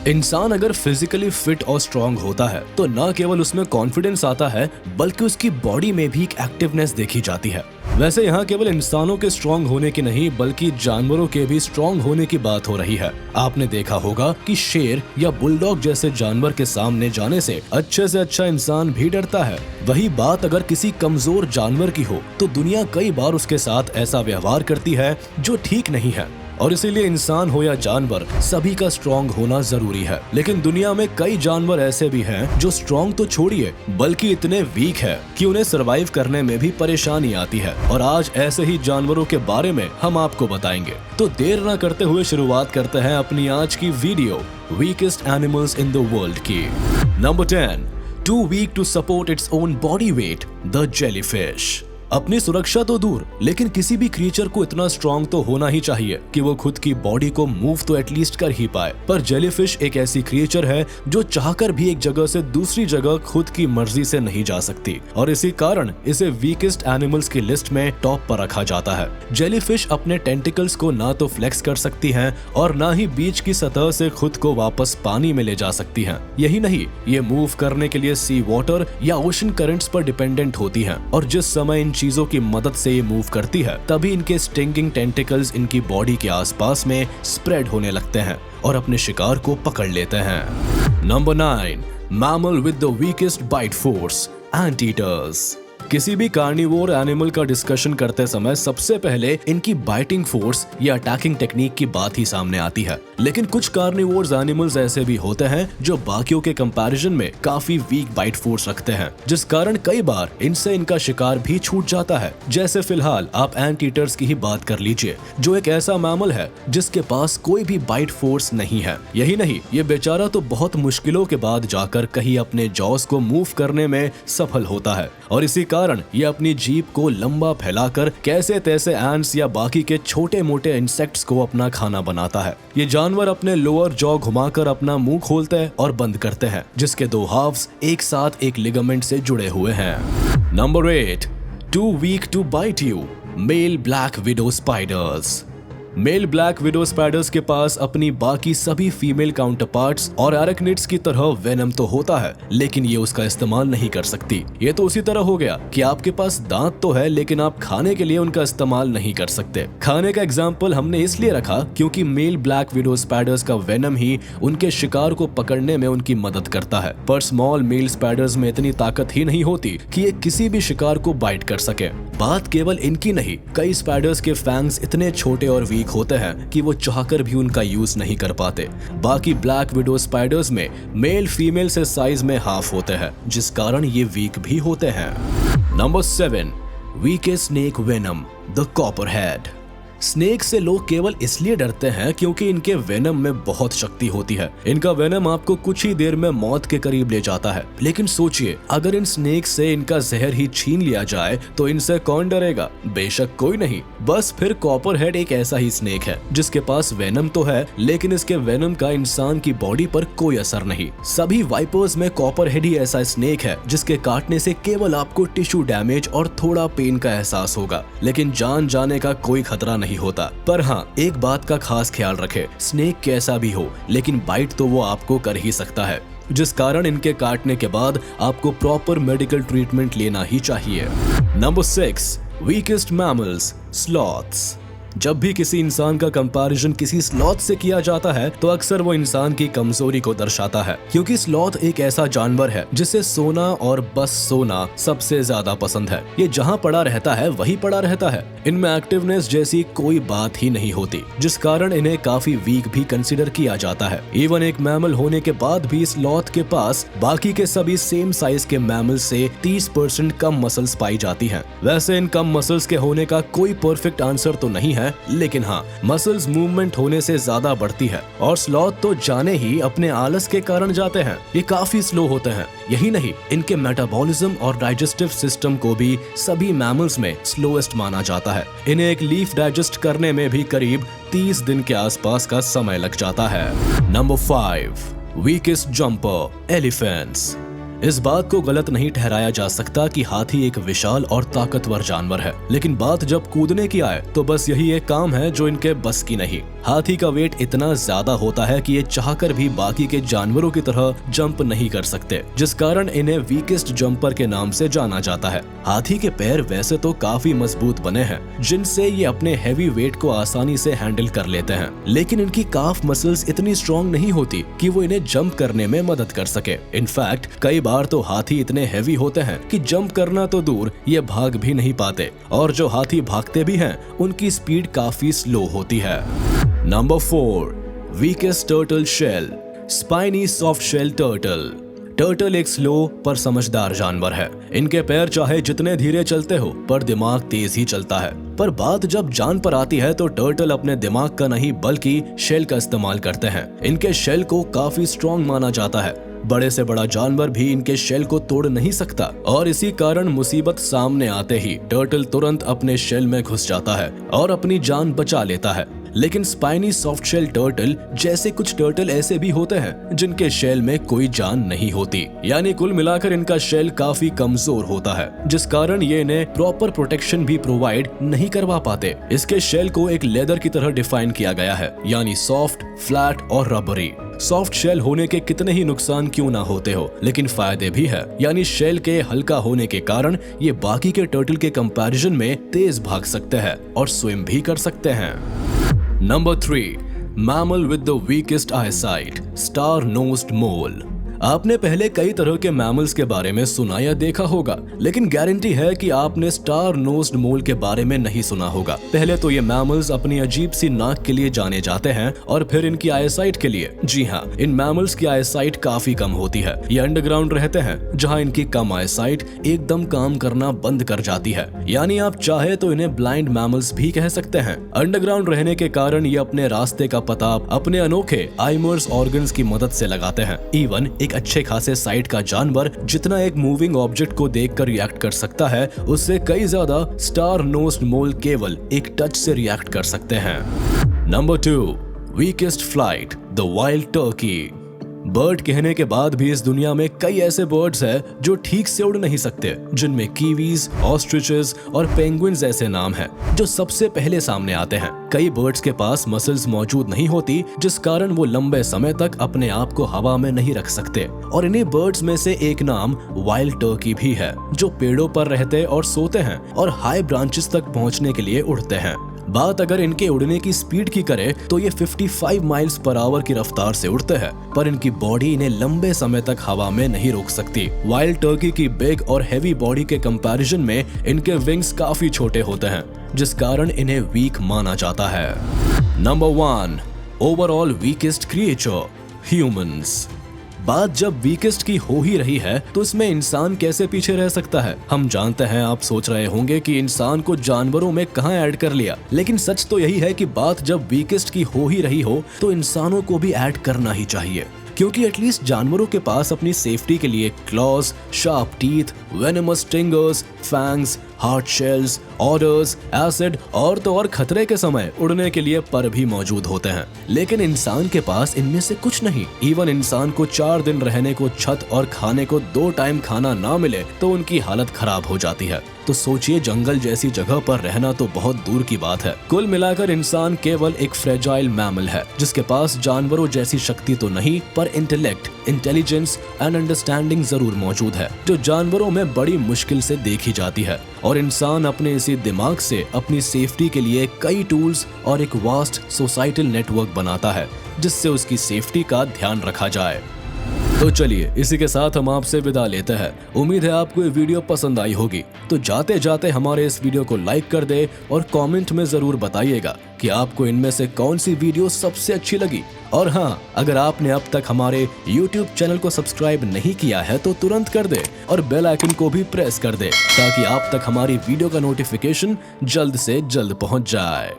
इंसान अगर physically fit और स्ट्रांग होता है तो न केवल उसमें कॉन्फिडेंस आता है बल्कि उसकी बॉडी में भी एक एक्टिवनेस देखी जाती है। वैसे यहाँ केवल इंसानों के स्ट्रांग होने की नहीं बल्कि जानवरों के भी स्ट्रांग होने की बात हो रही है। आपने देखा होगा कि शेर या बुलडॉग जैसे जानवर के सामने जाने से अच्छे अच्छा इंसान भी डरता है। वही बात अगर किसी कमजोर जानवर की हो तो दुनिया कई बार उसके साथ ऐसा व्यवहार करती है जो ठीक नहीं है। और इसीलिए इंसान हो या जानवर सभी का स्ट्रांग होना जरूरी है। लेकिन दुनिया में कई जानवर ऐसे भी हैं जो स्ट्रांग तो छोड़िए बल्कि इतने वीक है कि उन्हें सरवाइव करने में भी परेशानी आती है। और आज ऐसे ही जानवरों के बारे में हम आपको बताएंगे। तो देर न करते हुए शुरुआत करते हैं अपनी आज की video weakest animals in the world की। Number 10, too weak to support its own body weight, the jellyfish. अपनी सुरक्षा तो दूर लेकिन किसी भी क्रिएचर को इतना स्ट्रांग तो होना ही चाहिए कि वो खुद की बॉडी को मूव तो एटलीस्ट कर ही पाए। पर जेलीफिश एक ऐसी क्रिएचर है जो चाहकर भी एक जगह से दूसरी जगह खुद की मर्जी से नहीं जा सकती और इसी कारण इसे वीकेस्ट एनिमल्स की लिस्ट में टॉप पर रखा जाता है। जेलीफिश अपने टेंटिकल्स को ना तो फ्लेक्स कर सकती हैं और ना ही बीच की सतह से खुद को वापस पानी में ले जा सकती हैं। यही नहीं, ये मूव करने के लिए सी वाटर या ओशन करंट्स पर डिपेंडेंट होती हैं और जिस समय इन चीजों की मदद से ये मूव करती है तभी इनके स्टिंगिंग टेंटिकल्स इनकी बॉडी के आसपास में स्प्रेड होने लगते हैं और अपने शिकार को पकड़ लेते हैं। Number 9, mammal with the weakest bite force, anteaters. किसी भी कार्निवोर एनिमल का डिस्कशन करते समय सबसे पहले इनकी बाइटिंग फोर्स या अटैकिंग टेक्निक की बात ही सामने आती है। लेकिन कुछ कार्निवोर्स एनिमल्स ऐसे भी होते हैं जो बाकियों के कंपैरिजन में काफी वीक बाइट फोर्स रखते हैं जिस कारण कई बार इनसे इनका शिकार भी छूट जाता है। जैसे फिलहाल आप एंट ईटर्स की ही बात कर लीजिए जो एक ऐसा मैमल है जिसके पास कोई भी बाइट फोर्स नहीं है। यही नहीं, ये बेचारा तो बहुत मुश्किलों के बाद जाकर कहीं अपने जॉस को मूव करने में सफल होता है और इसी कारण ये अपनी जीभ को लंबा फैलाकर कैसे तैसे एंट्स या बाकी के छोटे मोटे इंसेक्ट्स को अपना खाना बनाता है। ये जानवर अपने लोअर जॉ घुमाकर अपना मुंह खोलते हैं और बंद करते हैं जिसके दो हाफ्स एक साथ एक लिगामेंट से जुड़े हुए हैं। Number 8, too weak to bite you, male black widow spiders. Male black widow spiders के पास अपनी बाकी सभी फीमेल काउंटरपार्ट्स और एराक्निड्स की तरह वेनम तो होता है लेकिन ये उसका इस्तेमाल नहीं कर सकती। ये तो उसी तरह हो गया कि आपके पास दांत तो है लेकिन आप खाने के लिए उनका इस्तेमाल नहीं कर सकते। खाने का एग्जाम्पल हमने इसलिए रखा क्योंकि मेल ब्लैक विडो स्पाइडर्स का वेनम ही उनके शिकार को पकड़ने में उनकी मदद करता है। पर स्मॉल मेल स्पाइडर्स में इतनी ताकत ही नहीं होती कि ये किसी भी शिकार को बाइट कर सके। बात केवल इनकी नहीं, कई स्पाइडर्स के फैंग्स इतने छोटे और वीक होते हैं कि वो चाहकर भी उनका यूज नहीं कर पाते। बाकी ब्लैक विडो स्पाइडर्स में मेल फीमेल से साइज में हाफ होते हैं जिस कारण ये वीक भी होते हैं। Number 7, weakest snake venom, the copperhead. Snake से लोग केवल इसलिए डरते हैं क्योंकि इनके वेनम में बहुत शक्ति होती है। इनका वेनम आपको कुछ ही देर में मौत के करीब ले जाता है। लेकिन सोचिए, अगर इन स्नेक से इनका जहर ही छीन लिया जाए तो इनसे कौन डरेगा? बेशक कोई नहीं। बस फिर कॉपरहेड एक ऐसा ही स्नेक है जिसके पास वेनम तो है लेकिन इसके वेनम का इंसान की बॉडी पर कोई असर नहीं। सभी वाइपर्स में कॉपरहेड ही ऐसा स्नेक है जिसके काटने से केवल आपको टिश्यू डैमेज और थोड़ा पेन का एहसास होगा लेकिन जान जाने का कोई खतरा नहीं होता। पर हाँ, एक बात का खास ख्याल रखें, स्नेक कैसा भी हो लेकिन बाइट तो वो आपको कर ही सकता है जिस कारण इनके काटने के बाद आपको प्रॉपर मेडिकल ट्रीटमेंट लेना ही चाहिए। Number 6, weakest mammals, sloths. जब भी किसी इंसान का कंपैरिजन किसी स्लॉथ से किया जाता है तो अक्सर वो इंसान की कमजोरी को दर्शाता है क्योंकि स्लॉथ एक ऐसा जानवर है जिसे सोना और बस सोना सबसे ज्यादा पसंद है। ये जहाँ पड़ा रहता है वही पड़ा रहता है। इनमें एक्टिवनेस जैसी कोई बात ही नहीं होती जिस कारण इन्हें काफी वीक भी कंसिडर किया जाता है। इवन एक मैमल होने के बाद भी स्लॉथ के पास बाकी के सभी सेम साइज के मैमल से 30% कम मसल्स पाई जाती हैं। वैसे इन कम मसल्स के होने का कोई परफेक्ट आंसर तो नहीं है लेकिन हाँ, मसल्स मूवमेंट होने से ज्यादा बढ़ती है और स्लॉथ तो जाने ही अपने आलस के कारण जाते हैं। ये काफी स्लो होते हैं। यही नहीं, इनके मेटाबॉलिज्म और डाइजेस्टिव सिस्टम को भी सभी मैमल्स में स्लोएस्ट माना जाता है। इन्हें एक लीफ डाइजेस्ट करने में भी करीब 30 दिन के आसपास का समय लग जाता है। Number 5, weakest jumper, elephants. इस बात को गलत नहीं ठहराया जा सकता कि हाथी एक विशाल और ताकतवर जानवर है, लेकिन बात जब कूदने की आए तो बस यही एक काम है जो इनके बस की नहीं। हाथी का वेट इतना ज्यादा होता है कि ये चाहकर भी बाकी के जानवरों की तरह जंप नहीं कर सकते, जिस कारण इन्हें वीकेस्ट जंपर के नाम से जाना जाता है। हाथी के पैर वैसे तो काफी मजबूत बने हैं, जिनसे ये अपने हैवी वेट को आसानी से हैंडल कर लेते हैं, लेकिन इनकी काफ मसल्स इतनी स्ट्रॉन्ग नहीं होती कि वो इन्हें जंप करने में मदद कर सके। इनफैक्ट कई बार तो हाथी इतने हैवी होते हैं कि जंप करना तो दूर, ये भाग भी नहीं पाते, और जो हाथी भागते भी हैं उनकी स्पीड काफी स्लो होती है। Number 4, weakest turtle shell, spiny soft shell turtle. Turtle एक स्लो पर समझदार जानवर है। इनके पैर चाहे जितने धीरे चलते हो, पर दिमाग तेज ही चलता है। पर बात जब जान पर आती है तो टर्टल अपने दिमाग का नहीं बल्कि शेल का इस्तेमाल करते हैं। इनके शेल को काफी स्ट्रॉन्ग माना जाता है। बड़े से बड़ा जानवर भी इनके शेल को तोड़ नहीं सकता, और इसी कारण मुसीबत सामने आते ही टर्टल तुरंत अपने शेल में घुस जाता है और अपनी जान बचा लेता है। लेकिन स्पाइनी सॉफ्ट शेल टर्टल जैसे कुछ टर्टल ऐसे भी होते हैं जिनके शेल में कोई जान नहीं होती, यानी कुल मिलाकर इनका शेल काफी कमजोर होता है, जिस कारण ये इन्हें प्रॉपर प्रोटेक्शन भी प्रोवाइड नहीं करवा पाते। इसके शेल को एक लेदर की तरह डिफाइन किया गया है, यानी सॉफ्ट, फ्लैट और रबरी। सॉफ्ट शेल होने के कितने ही नुकसान क्यों ना होते हो, लेकिन फायदे भी है, यानी शेल के हल्का होने के कारण ये बाकी के टर्टल के कंपैरिजन में तेज भाग सकते हैं और स्विम भी कर सकते हैं। Number 3, mammal with the weakest eyesight, star nosed mole. आपने पहले कई तरह के मैमल्स के बारे में सुना या देखा होगा, लेकिन गारंटी है कि आपने स्टार नोज्ड मोल के बारे में नहीं सुना होगा। पहले तो ये मैमल्स अपनी अजीब सी नाक के लिए जाने जाते हैं और फिर इनकी आईसाइट के लिए। जी हाँ, इन मैमल्स की आईसाइट काफी कम होती है। ये अंडरग्राउंड रहते हैं, जहाँ इनकी कम आईसाइट एकदम काम करना बंद कर जाती है, यानी आप चाहे तो इन्हें ब्लाइंड मैमल्स भी कह सकते हैं। अंडरग्राउंड रहने के कारण ये अपने रास्ते का पता अपने अनोखे आइमर्स ऑर्गन्स की मदद से लगाते हैं। इवन एक अच्छे खासे साइट का जानवर जितना एक मूविंग ऑब्जेक्ट को देखकर रिएक्ट कर सकता है, उससे कई ज्यादा स्टार नोज्ड मोल केवल एक टच से रिएक्ट कर सकते हैं। Number 2, weakest flight, the wild Turkey. Bird कहने के बाद भी इस दुनिया में कई ऐसे बर्ड्स हैं जो ठीक से उड़ नहीं सकते, जिनमें कीवीज, ऑस्ट्रिचेस और पेंगुइन्स ऐसे नाम हैं जो सबसे पहले सामने आते हैं। कई बर्ड्स के पास मसल्स मौजूद नहीं होती, जिस कारण वो लंबे समय तक अपने आप को हवा में नहीं रख सकते, और इन्हीं बर्ड्स में से एक नाम वाइल्ड टर्की भी है, जो पेड़ों पर रहते और सोते हैं और हाई ब्रांचेस तक पहुंचने के लिए उड़ते हैं। बात अगर इनके उड़ने की स्पीड की करें तो ये 55 माइल्स पर आवर की रफ्तार से उड़ते हैं, पर इनकी बॉडी इन्हें लंबे समय तक हवा में नहीं रोक सकती। वाइल्ड टर्की की बिग और हैवी बॉडी के कंपैरिजन में इनके विंग्स काफी छोटे होते हैं, जिस कारण इन्हें वीक माना जाता है। Number 1, overall weakest creature, humans. बात जब वीकेस्ट की हो ही रही है तो इसमें इंसान कैसे पीछे रह सकता है। हम जानते हैं, आप सोच रहे होंगे कि इंसान को जानवरों में कहां ऐड कर लिया, लेकिन सच तो यही है कि बात जब वीकेस्ट की हो ही रही हो तो इंसानों को भी ऐड करना ही चाहिए, क्योंकि एटलीस्ट जानवरों के पास अपनी सेफ्टी के लिए clause, sharp teeth, venomous stingers, fangs, hard shells, odours, acid और तो और खतरे के समय उड़ने के लिए पर भी मौजूद होते हैं। लेकिन इंसान के पास इनमें से कुछ नहीं। इवन इंसान को 4 दिन रहने को छत और खाने को 2 टाइम खाना ना मिले तो उनकी हालत खराब हो जाती है। तो सोचिए, जंगल जैसी जगह पर रहना तो बहुत दूर की बात है। कुल मिलाकर इंसान केवल एक फ्रेजाइल मैमल है, जिसके पास जानवरों जैसी शक्ति तो नहीं, पर इंटेलेक्ट, इंटेलिजेंस एंड अंडरस्टैंडिंग जरूर मौजूद है, जो जानवरों में बड़ी मुश्किल से देखी जाती है। और इंसान अपने इसी दिमाग से अपनी सेफ्टी के लिए कई टूल्स और एक वास्ट सोसाइटल नेटवर्क बनाता है, जिससे उसकी सेफ्टी का ध्यान रखा जाए। तो चलिए, इसी के साथ हम आपसे विदा लेते हैं। उम्मीद है आपको ये वीडियो पसंद आई होगी। तो जाते जाते हमारे इस वीडियो को लाइक कर दे और कमेंट में जरूर बताइएगा कि आपको इनमें से कौन सी वीडियो सबसे अच्छी लगी। और हाँ, अगर आपने अब तक हमारे YouTube चैनल को सब्सक्राइब नहीं किया है तो तुरंत कर दे और बेल आइकन को भी प्रेस कर दे, ताकि आप तक हमारी वीडियो का नोटिफिकेशन जल्द से जल्द पहुंच जाए।